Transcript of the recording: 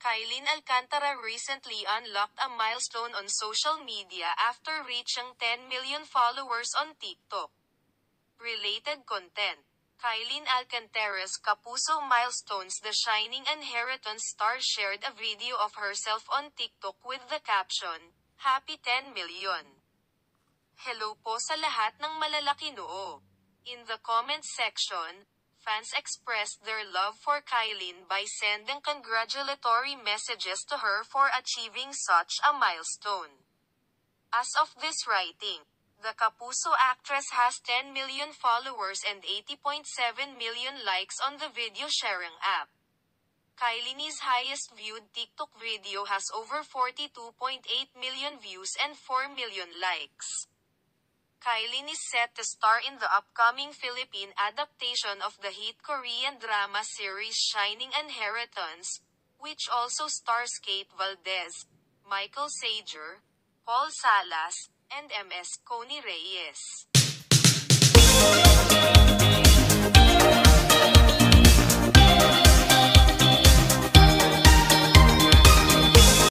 Kylene Alcantara recently unlocked a milestone on social media after reaching 10 million followers on TikTok. Related content. Kylene Alcantara's Kapuso milestones. The Shining Inheritance star shared a video of herself on TikTok with the caption, "Happy 10 million." Hello po sa lahat ng malalaki noo. In the comment section, fans expressed their love for Kylene by sending congratulatory messages to her for achieving such a milestone. As of this writing, the Kapuso actress has 10 million followers and 80.7 million likes on the video sharing app. Kylene's highest viewed TikTok video has over 42.8 million views and 4 million likes. Kylene is set to star in the upcoming Philippine adaptation of the hit Korean drama series Shining Inheritance, which also stars Kate Valdez, Michael Sager, Paul Salas, and MS Connie Reyes.